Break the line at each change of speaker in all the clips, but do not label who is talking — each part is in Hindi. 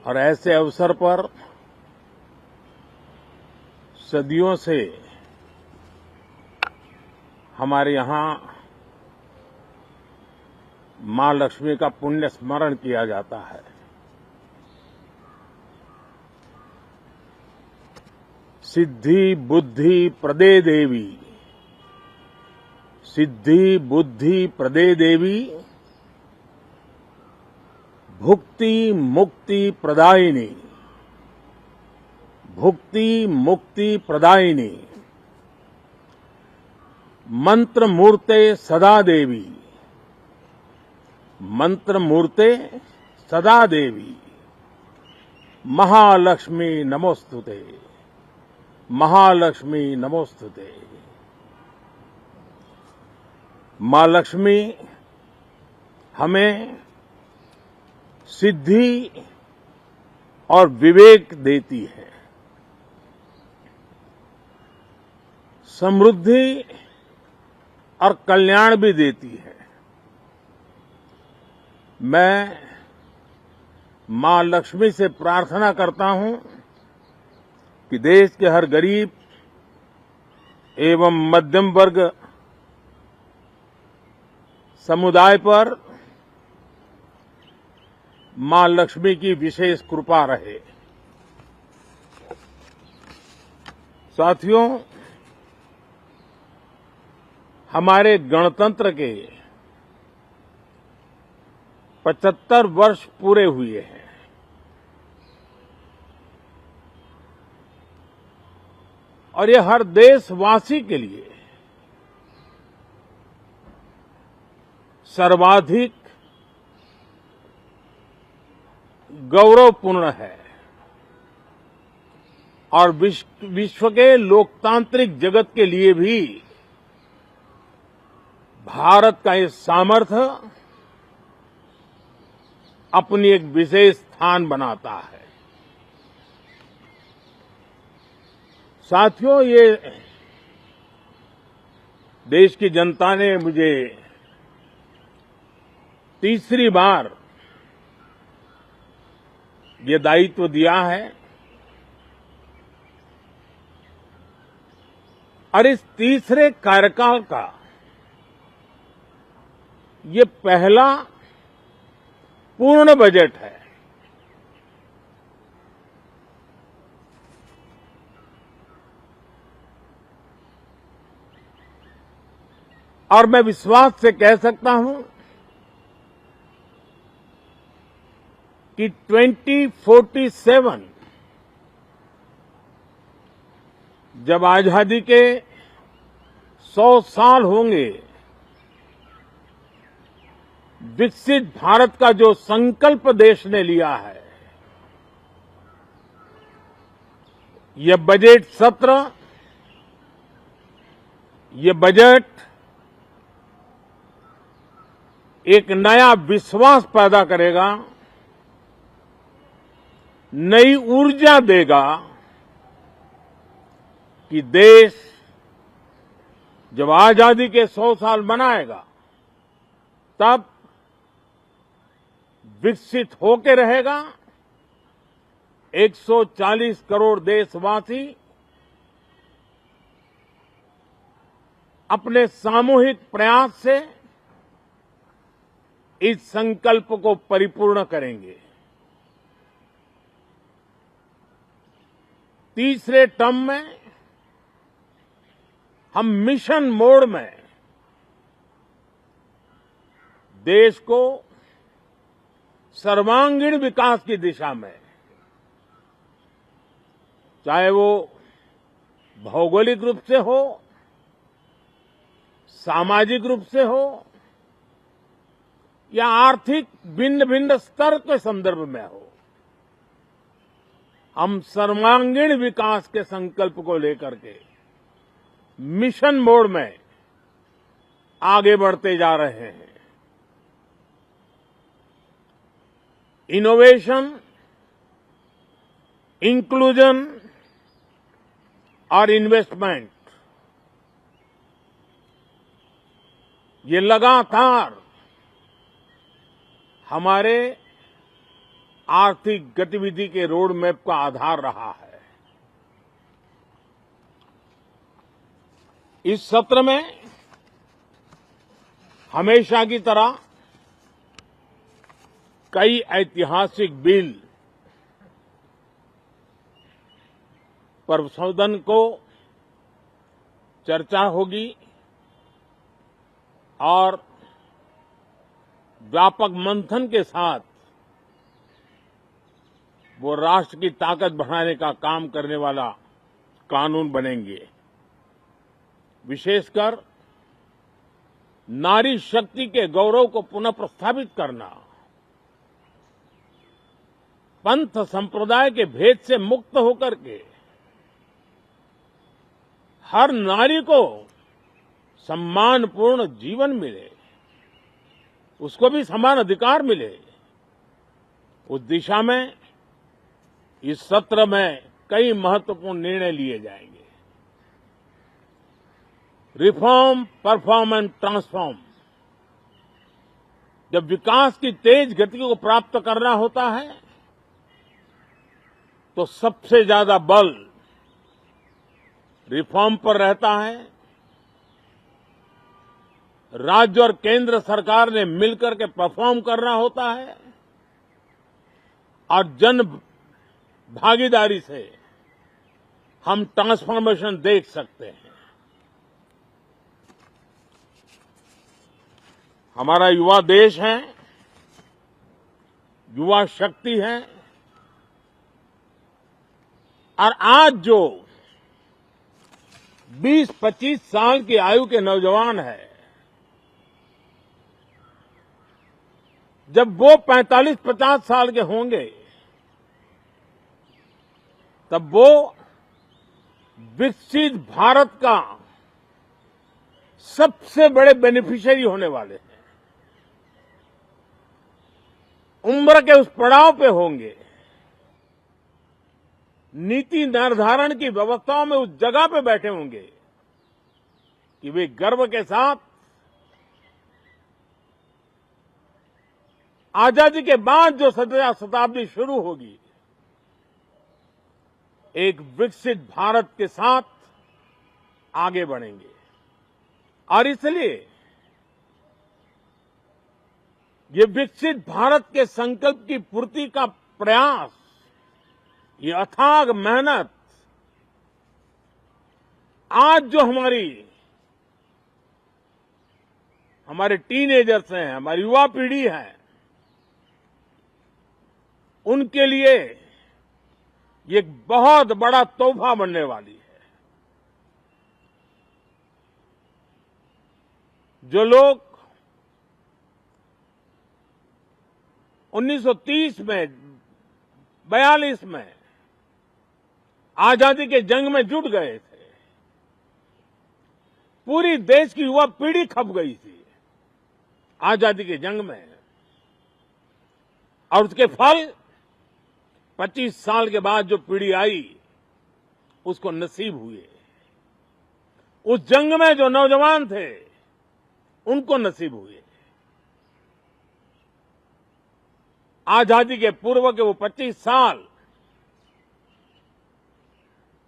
और ऐसे अवसर पर सदियों से हमारे यहां मां लक्ष्मी का पुण्य स्मरण किया जाता है। सिद्धि बुद्धि प्रदे देवी, सिद्धि बुद्धि प्रदे देवी, भुक्ति मुक्ति प्रदायिनी, भुक्ति मुक्ति प्रदायिनी, मंत्र मूर्ते सदा देवी, मंत्र मूर्ते सदा देवी, महालक्ष्मी नमोस्तुते, महालक्ष्मी नमोस्तुते। मां लक्ष्मी हमें सिद्धि और विवेक देती है, समृद्धि और कल्याण भी देती है। मैं मां लक्ष्मी से प्रार्थना करता हूं कि देश के हर गरीब एवं मध्यम वर्ग समुदाय पर मां लक्ष्मी की विशेष कृपा रहे। साथियों, हमारे गणतंत्र के 75 वर्ष पूरे हुए हैं। और ये हर देशवासी के लिए सर्वाधिक गौरवपूर्ण है और विश्व के लोकतांत्रिक जगत के लिए भी भारत का ये सामर्थ्य अपनी एक विशेष स्थान बनाता है। साथियों, ये देश की जनता ने मुझे तीसरी बार ये दायित्व दिया है और इस तीसरे कार्यकाल का ये पहला पूर्ण बजट है। और मैं विश्वास से कह सकता हूं कि 2047 जब आजादी के 100 साल होंगे, विकसित भारत का जो संकल्प देश ने लिया है, ये बजट सत्र, ये बजट एक नया विश्वास पैदा करेगा, नई ऊर्जा देगा कि देश जब आजादी के 100 साल मनाएगा तब विकसित होकर रहेगा। 140 करोड़ देशवासी अपने सामूहिक प्रयास से इस संकल्प को परिपूर्ण करेंगे। तीसरे टर्म में हम मिशन मोड में देश को सर्वांगीण विकास की दिशा में, चाहे वो भौगोलिक रूप से हो, सामाजिक रूप से हो या आर्थिक भिन्न भिन्न स्तर के संदर्भ में हो, हम सर्वांगीण विकास के संकल्प को लेकर के मिशन मोड में आगे बढ़ते जा रहे हैं। इनोवेशन, इंक्लूजन और इन्वेस्टमेंट, ये लगातार हमारे आर्थिक गतिविधि के रोड मैप का आधार रहा है। इस सत्र में हमेशा की तरह कई ऐतिहासिक बिल पर सदन को चर्चा होगी और व्यापक मंथन के साथ वो राष्ट्र की ताकत बढ़ाने का काम करने वाला कानून बनेंगे। विशेषकर नारी शक्ति के गौरव को पुनः प्रस्थापित करना, पंथ संप्रदाय के भेद से मुक्त होकर के हर नारी को सम्मानपूर्ण जीवन मिले, उसको भी समान अधिकार मिले, उस दिशा में इस सत्र में कई महत्वपूर्ण निर्णय लिए जाएंगे। Reform, perform and transform. जब विकास की तेज गति को प्राप्त करना होता है तो सबसे ज्यादा बल रिफॉर्म पर रहता है। राज्य और केंद्र सरकार ने मिलकर के परफॉर्म करना होता है और जन भागीदारी से हम ट्रांसफॉर्मेशन देख सकते हैं। हमारा युवा देश है, युवा शक्ति है और आज जो 20-25 साल की आयु के नौजवान हैं, जब वो 45-50 साल के होंगे तब वो विकसित भारत का सबसे बड़े बेनिफिशियरी होने वाले हैं। उम्र के उस पड़ाव पे होंगे, नीति निर्धारण की व्यवस्थाओं में उस जगह पे बैठे होंगे कि वे गर्व के साथ आजादी के बाद जो शताब्दी शुरू होगी, एक विकसित भारत के साथ आगे बढ़ेंगे। और इसलिए ये विकसित भारत के संकल्प की पूर्ति का प्रयास, ये अथाग मेहनत आज जो हमारे टीनेजर्स हैं, हमारी युवा पीढ़ी है, उनके लिए ये एक बहुत बड़ा तोहफा बनने वाली है। जो लोग 1930 में, 42 में आजादी के जंग में जुट गए थे, पूरी देश की युवा पीढ़ी खप गई थी आजादी के जंग में, और उसके फल 25 साल के बाद जो पीढ़ी आई उसको नसीब हुए। उस जंग में जो नौजवान थे उनको नसीब हुए। आजादी के पूर्व के वो 25 साल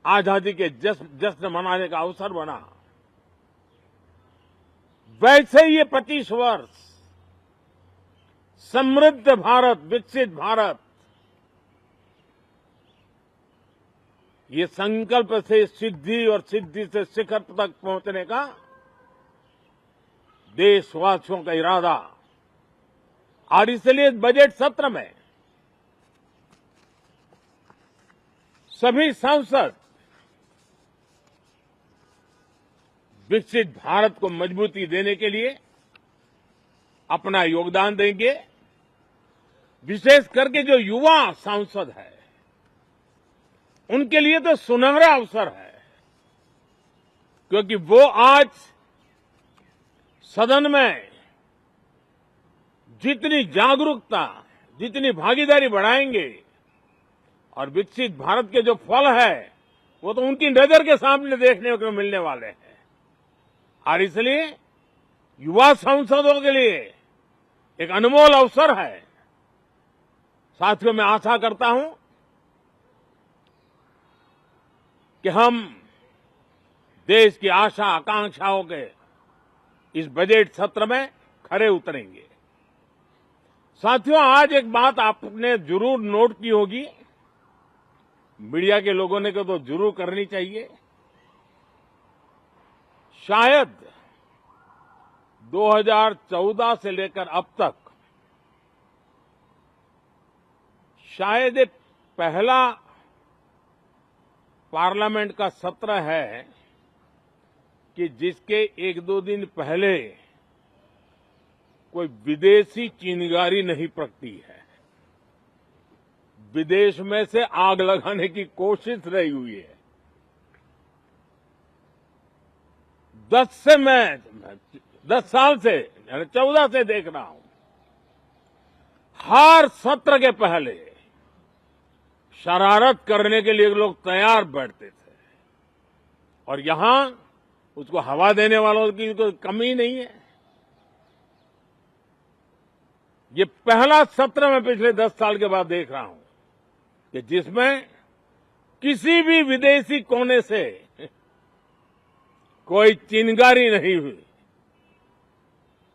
आजादी के जश्न मनाने का अवसर बना। वैसे ही ये 25 वर्ष समृद्ध भारत, विकसित भारत, ये संकल्प से सिद्धि और सिद्धि से शिखर तक पहुंचने का देशवासियों का इरादा। और इसलिए बजट सत्र में सभी सांसद विकसित भारत को मजबूती देने के लिए अपना योगदान देंगे। विशेष करके जो युवा सांसद है उनके लिए तो सुनहरा अवसर है, क्योंकि वो आज सदन में जितनी जागरूकता, जितनी भागीदारी बढ़ाएंगे और विकसित भारत के जो फल है वो तो उनकी नजर के सामने देखने को मिलने वाले हैं। और इसलिए युवा सांसदों के लिए एक अनमोल अवसर है साथियों, मैं आशा करता हूं कि हम देश की आशा आकांक्षाओं के इस बजट सत्र में खरे उतरेंगे। साथियों, आज एक बात आपने जरूर नोट की होगी, मीडिया के लोगों ने तो जरूर करनी चाहिए। शायद 2014 से लेकर अब तक शायद ये पहला पार्लियामेंट का सत्र है कि जिसके एक दो दिन पहले कोई विदेशी चिंगारी नहीं प्रगटी है, विदेश में से आग लगाने की कोशिश रही हुई है। 10 साल से 14 से देख रहा हूं, हर सत्र के पहले शरारत करने के लिए लोग तैयार बैठते थे और यहां उसको हवा देने वालों की कोई कमी नहीं है। ये पहला सत्र मैं पिछले 10 साल के बाद देख रहा हूं कि जिसमें किसी भी विदेशी कोने से कोई चिंगारी नहीं हुई।